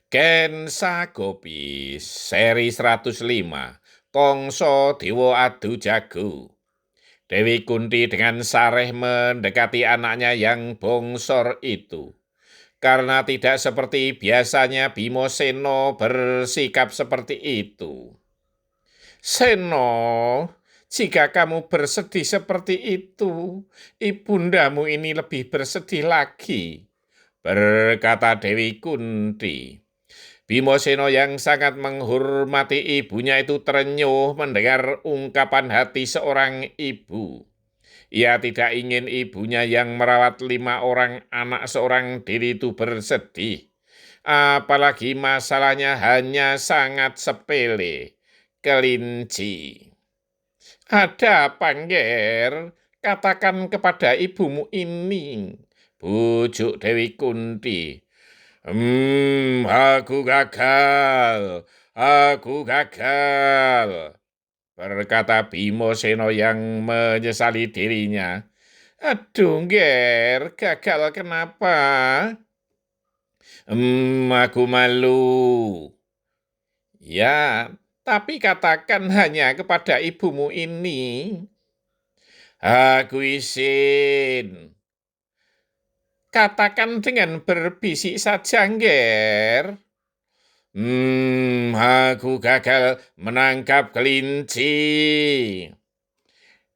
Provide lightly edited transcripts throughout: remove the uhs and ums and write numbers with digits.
Ken Sagopi seri 105 Kongso Dewa Adu Jago. Dewi Kunti dengan sareh mendekati anaknya yang bongsor itu. Karena tidak seperti biasanya Bimo Seno bersikap seperti itu. Seno, jika kamu bersedih seperti itu, ibundamu ini lebih bersedih lagi, berkata Dewi Kunti. Bimo Seno yang sangat menghormati ibunya itu terenyuh mendengar ungkapan hati seorang ibu. Ia tidak ingin ibunya yang merawat 5 orang anak seorang diri itu bersedih. Apalagi masalahnya hanya sangat sepele. Kelinci. Ada apa, Ngger? Katakan kepada ibumu ini, bujuk Dewi Kunti. Aku gagal, berkata Bimo Seno yang menyesali dirinya. Aduh, Ger, gagal kenapa? Aku malu. Ya, tapi katakan hanya kepada ibumu ini. Aku izin. Katakan dengan berbisik saja, Ger. Aku gagal menangkap kelinci.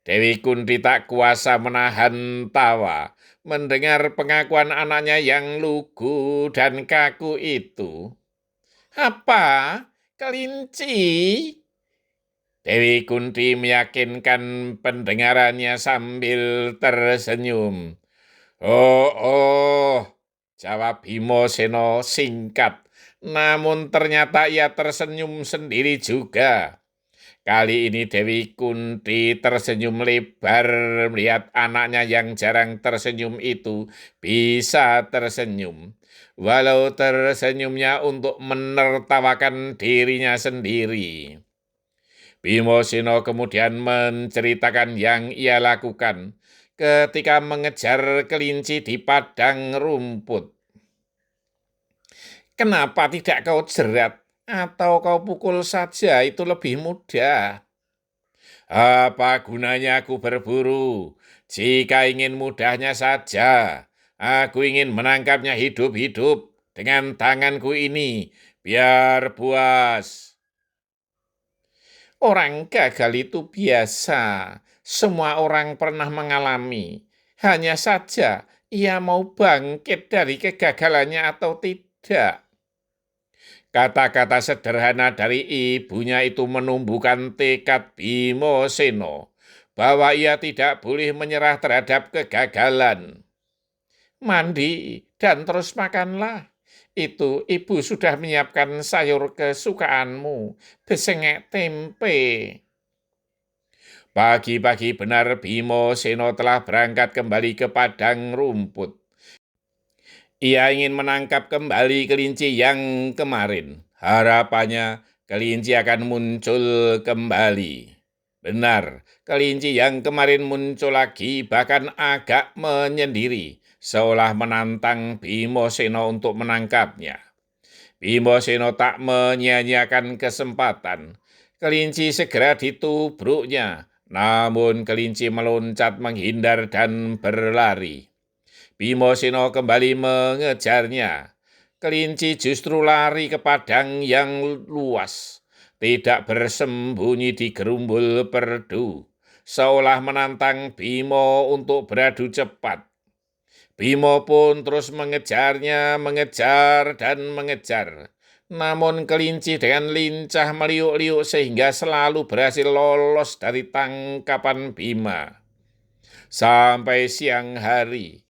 Dewi Kunti tak kuasa menahan tawa mendengar pengakuan anaknya yang lugu dan kaku itu. Apa? Kelinci? Dewi Kunti meyakinkan pendengarannya sambil tersenyum. Oh, jawab Bimo Seno singkat. Namun ternyata ia tersenyum sendiri juga. Kali ini Dewi Kunti tersenyum lebar melihat anaknya yang jarang tersenyum itu bisa tersenyum. Walau tersenyumnya untuk menertawakan dirinya sendiri. Bimo Seno kemudian menceritakan yang ia lakukan ketika mengejar kelinci di padang rumput. Kenapa tidak kau jerat atau kau pukul saja, itu lebih mudah. Apa gunanya aku berburu? Jika ingin mudahnya saja, aku ingin menangkapnya hidup-hidup dengan tanganku ini, biar puas. Orang gagal itu biasa, semua orang pernah mengalami. Hanya saja ia mau bangkit dari kegagalannya atau tidak. Kata-kata sederhana dari ibunya itu menumbuhkan tekad Bimo Seno bahwa ia tidak boleh menyerah terhadap kegagalan. Mandi dan terus makanlah. Itu ibu sudah menyiapkan sayur kesukaanmu, besengek tempe. Pagi-pagi benar Bimo Seno telah berangkat kembali ke padang rumput. Ia ingin menangkap kembali kelinci yang kemarin. Harapannya kelinci akan muncul kembali. Benar, kelinci yang kemarin muncul lagi bahkan agak menyendiri, seolah menantang Bimo Seno untuk menangkapnya. Bimo Seno tak menyia-nyiakan kesempatan. Kelinci segera ditubruknya, namun kelinci meloncat menghindar dan berlari. Bimo Seno kembali mengejarnya. Kelinci justru lari ke padang yang luas, tidak bersembunyi di gerumbul perdu, seolah menantang Bimo untuk beradu cepat. Bimo pun terus mengejarnya, mengejar dan mengejar. Namun kelinci dengan lincah meliuk-liuk sehingga selalu berhasil lolos dari tangkapan Bima. Sampai siang hari,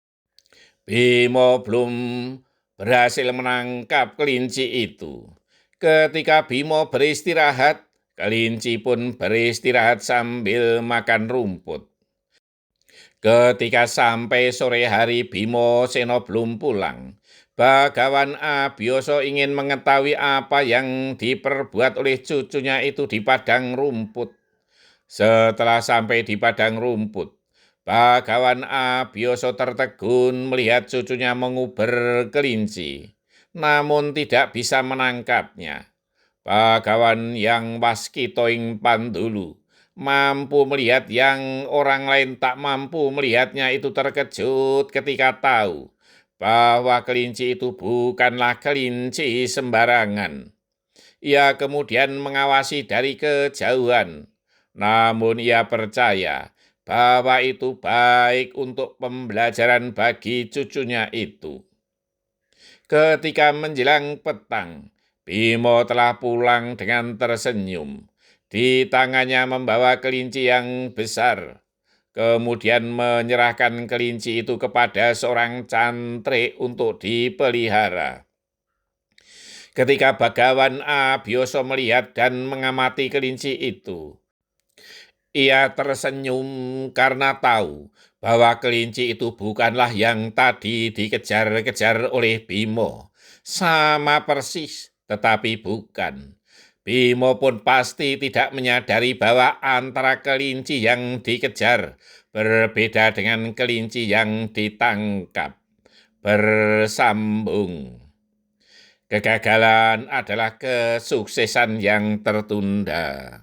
Bimo belum berhasil menangkap kelinci itu. Ketika Bimo beristirahat, kelinci pun beristirahat sambil makan rumput. Ketika sampai sore hari Bimo Seno belum pulang. Bagawan Abioso ingin mengetahui apa yang diperbuat oleh cucunya itu di padang rumput. Setelah sampai di padang rumput, Bagawan Abioso tertegun melihat cucunya menguber kelinci. namun tidak bisa menangkapnya. Bagawan yang waskito ing pandulu mampu melihat yang orang lain tak mampu melihatnya itu terkejut ketika tahu bahwa kelinci itu bukanlah kelinci sembarangan. Ia kemudian mengawasi dari kejauhan, namun ia percaya bahwa itu baik untuk pembelajaran bagi cucunya itu. Ketika menjelang petang, Bimo telah pulang dengan tersenyum. Di tangannya membawa kelinci yang besar. Kemudian menyerahkan kelinci itu kepada seorang cantrik untuk dipelihara. Ketika Bagawan Abioso melihat dan mengamati kelinci itu, ia tersenyum karena tahu bahwa kelinci itu bukanlah yang tadi dikejar-kejar oleh Bimo. Sama persis, tetapi bukan. Bimo pun pasti tidak menyadari bahwa antara kelinci yang dikejar berbeda dengan kelinci yang ditangkap. Bersambung. Kegagalan adalah kesuksesan yang tertunda.